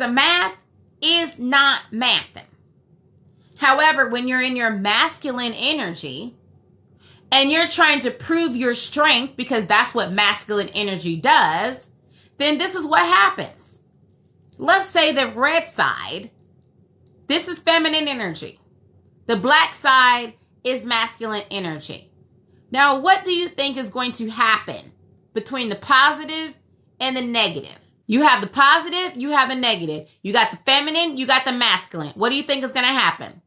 The math is not mathing. However, when you're in your masculine energy and you're trying to prove your strength, because that's what masculine energy does, then this is what happens. Let's say the red side, this is feminine energy. The black side is masculine energy. Now, what do you think is going to happen between the positive and the negative? You have the positive, you have the negative. You got the feminine, you got the masculine. What do you think is going to happen?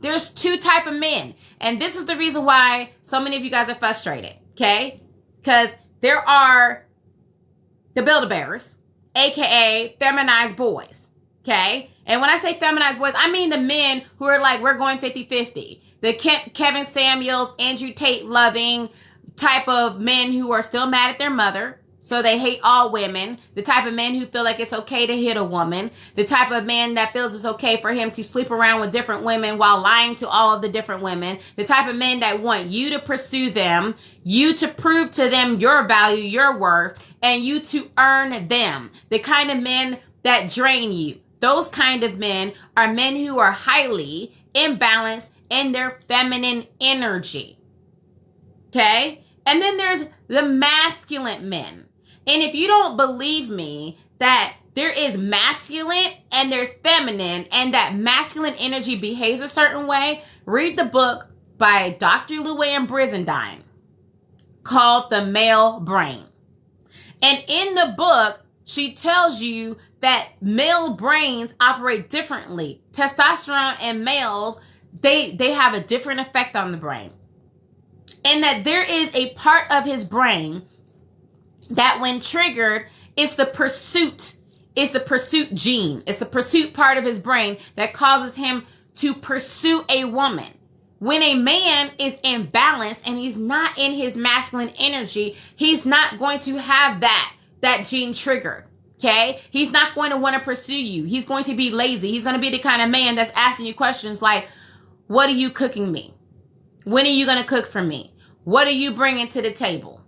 There's two types of men. And this is the reason why so many of you guys are frustrated, okay? Because there are the Build-A-Bears, aka feminized boys, okay? And when I say feminized boys, I mean the men who are like, we're going 50-50. The Kevin Samuels, Andrew Tate loving type of men who are still mad at their mother. So they hate all women. The type of men who feel like it's okay to hit a woman. The type of man that feels it's okay for him to sleep around with different women while lying to all of the different women. The type of men that want you to pursue them, you to prove to them your value, your worth, and you to earn them. The kind of men that drain you. Those kind of men are men who are highly imbalanced in their feminine energy. Okay? And then there's the masculine men. And if you don't believe me that there is masculine and there's feminine and that masculine energy behaves a certain way, read the book by Dr. Luann Brizendine called The Male Brain. And in the book, she tells you that male brains operate differently. Testosterone and males, they have a different effect on the brain. And that there is a part of his brain that when triggered, it's the pursuit gene. It's the pursuit part of his brain that causes him to pursue a woman. When a man is imbalanced and he's not in his masculine energy, he's not going to have that gene triggered. Okay? He's not going to want to pursue you. He's going to be lazy. He's going to be the kind of man that's asking you questions like, what are you cooking me? When are you going to cook for me? What are you bringing to the table?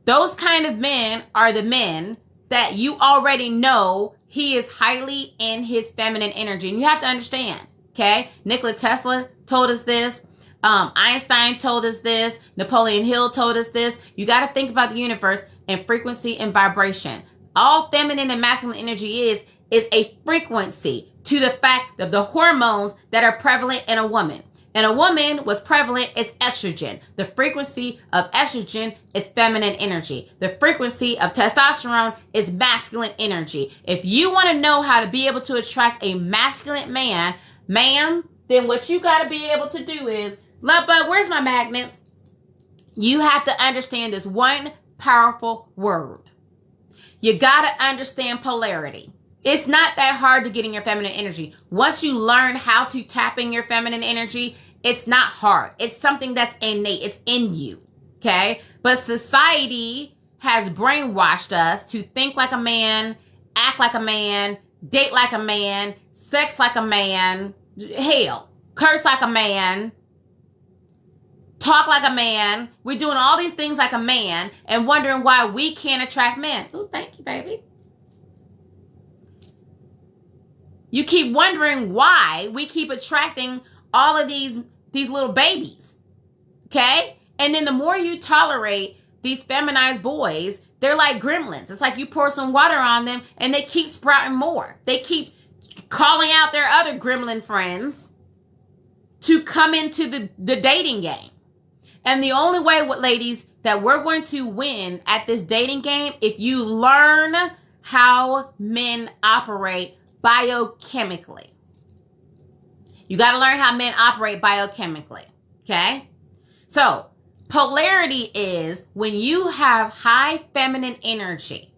Those kind of men are the men that you already know he is highly in his feminine energy. And you have to understand, okay? Nikola Tesla told us this. Einstein told us this. Napoleon Hill told us this. You got to think about the universe and frequency and vibration. All feminine and masculine energy is a frequency to the fact of the hormones that are prevalent in a woman. And a woman was prevalent is estrogen. The frequency of estrogen is feminine energy. The frequency of testosterone is masculine energy. If you want to know how to be able to attract a masculine man, ma'am, then what you got to be able to do is, love bug, where's my magnets? You have to understand this one powerful word. You got to understand polarity. It's not that hard to get in your feminine energy. Once you learn how to tap in your feminine energy, it's not hard. It's something that's innate. It's in you. Okay? But society has brainwashed us to think like a man, act like a man, date like a man, sex like a man, hell, curse like a man, talk like a man. We're doing all these things like a man and wondering why we can't attract men. Oh, thank you, baby. You keep wondering why we keep attracting all of these little babies, okay? And then the more you tolerate these feminized boys, they're like gremlins. It's like you pour some water on them and they keep sprouting more. They keep calling out their other gremlin friends to come into the dating game. And the only way, ladies, that we're going to win at this dating game, if you learn how men operate biochemically. You got to learn how men operate biochemically. Okay? So, polarity is when you have high feminine energy,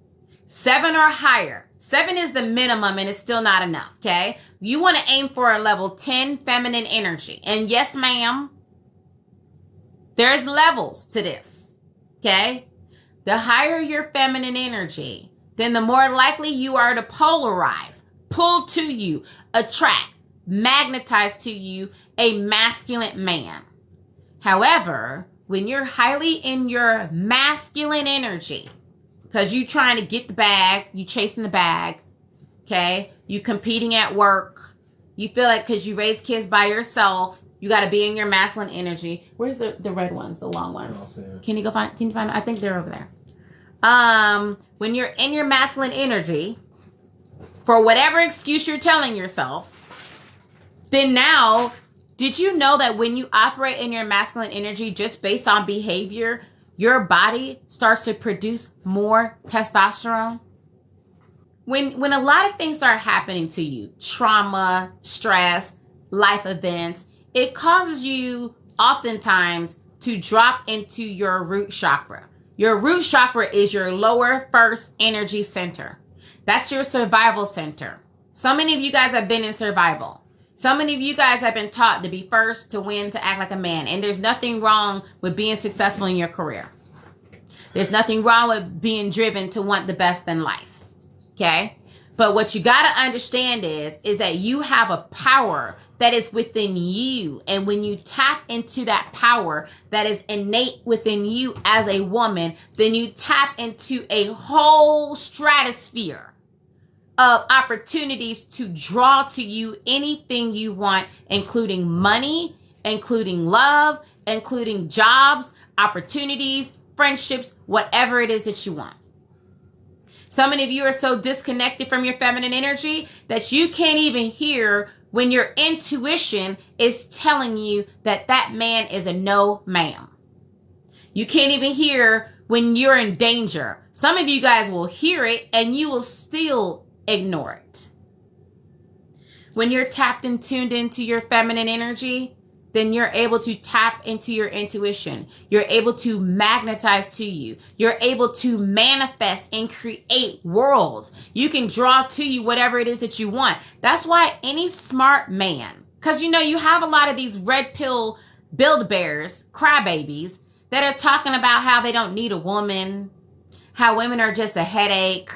7 or higher. 7 is the minimum and it's still not enough. Okay? You want to aim for a level 10 feminine energy. And yes, ma'am, there's levels to this. Okay? The higher your feminine energy, then the more likely you are to polarize, pull to you, attract magnetize to you a masculine man. However, when you're highly in your masculine energy, because you trying to get the bag, you chasing the bag, okay? You competing at work. You feel like because you raise kids by yourself, you got to be in your masculine energy. Where's the red ones, the long ones? Can you find them? I think they're over there. When you're in your masculine energy, for whatever excuse you're telling yourself, then now, did you know that when you operate in your masculine energy just based on behavior, your body starts to produce more testosterone? When a lot of things start happening to you, trauma, stress, life events, it causes you oftentimes to drop into your root chakra. Your root chakra is your lower first energy center. That's your survival center. So many of you guys have been in survival. So many of you guys have been taught to be first, to win, to act like a man. And there's nothing wrong with being successful in your career. There's nothing wrong with being driven to want the best in life. Okay? But what you got to understand is that you have a power that is within you. And when you tap into that power that is innate within you as a woman, then you tap into a whole stratosphere of opportunities to draw to you anything you want, including money, including love, including jobs, opportunities, friendships, whatever it is that you want. So many of you are so disconnected from your feminine energy that you can't even hear when your intuition is telling you that that man is a no ma'am. You can't even hear when you're in danger. Some of you guys will hear it and you will still ignore it. When you're tapped and tuned into your feminine energy, then you're able to tap into your intuition. You're able to magnetize to you. You're able to manifest and create worlds. You can draw to you whatever it is that you want. That's why any smart man, because you know you have a lot of these red pill Build-A-Bears, crybabies, that are talking about how they don't need a woman, how women are just a headache,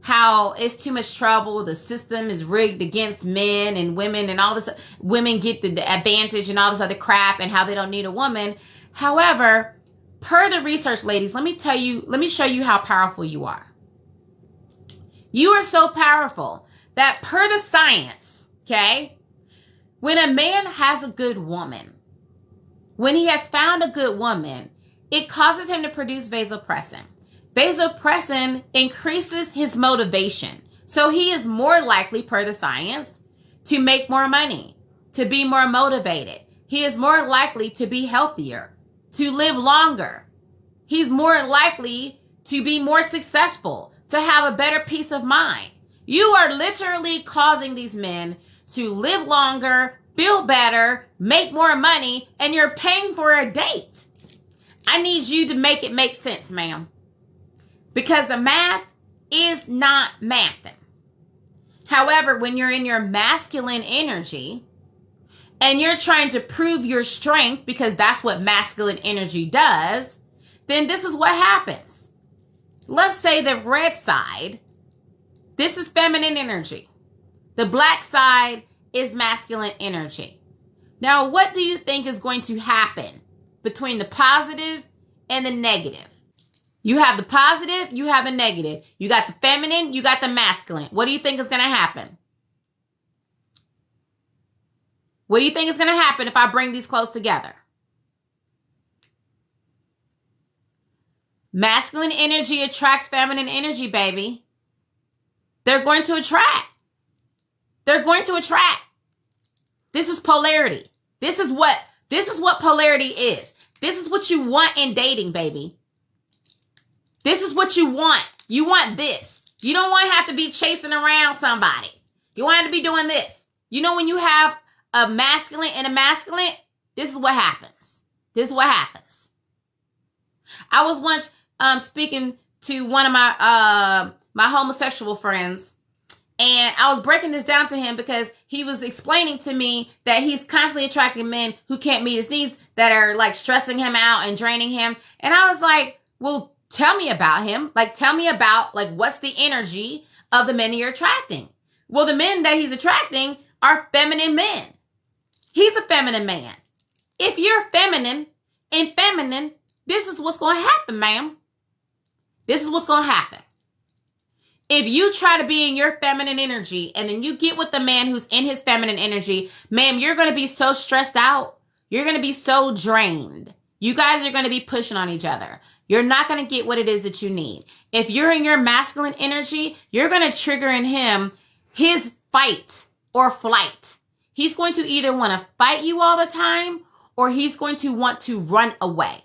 how it's too much trouble, the system is rigged against men and women and all this, women get the advantage and all this other crap, and how they don't need a woman. However, per the research, ladies, let me show you how powerful you are. You are so powerful that per the science, okay, when a man has a good woman, when he has found a good woman, it causes him to produce vasopressin. Vasopressin increases his motivation. So he is more likely, per the science, to make more money, to be more motivated. He is more likely to be healthier, to live longer. He's more likely to be more successful, to have a better peace of mind. You are literally causing these men to live longer, feel better, make more money, and you're paying for a date. I need you to make it make sense, ma'am. Because the math is not mathing. However, when you're in your masculine energy and you're trying to prove your strength, because that's what masculine energy does, then this is what happens. Let's say the red side, this is feminine energy. The black side is masculine energy. Now, what do you think is going to happen between the positive and the negative? You have the positive, you have the negative. You got the feminine, you got the masculine. What do you think is going to happen? What do you think is going to happen if I bring these close together? Masculine energy attracts feminine energy, baby. They're going to attract. They're going to attract. This is polarity. This is what polarity is. This is what you want in dating, baby. This is what you want. You want this. You don't want to have to be chasing around somebody. You want to be doing this. You know, when you have a masculine and a masculine, this is what happens. This is what happens. I was once speaking to one of my homosexual friends, and I was breaking this down to him because he was explaining to me that he's constantly attracting men who can't meet his needs, that are like stressing him out and draining him. And I was like, well, tell me about him. Like, tell me about, like, what's the energy of the men you're attracting? Well, the men that he's attracting are feminine men. He's a feminine man. If you're feminine and feminine, this is what's going to happen, ma'am. This is what's going to happen. If you try to be in your feminine energy and then you get with the man who's in his feminine energy, ma'am, you're going to be so stressed out. You're going to be so drained. You guys are going to be pushing on each other. You're not going to get what it is that you need. If you're in your masculine energy, you're going to trigger in him his fight or flight. He's going to either want to fight you all the time or he's going to want to run away.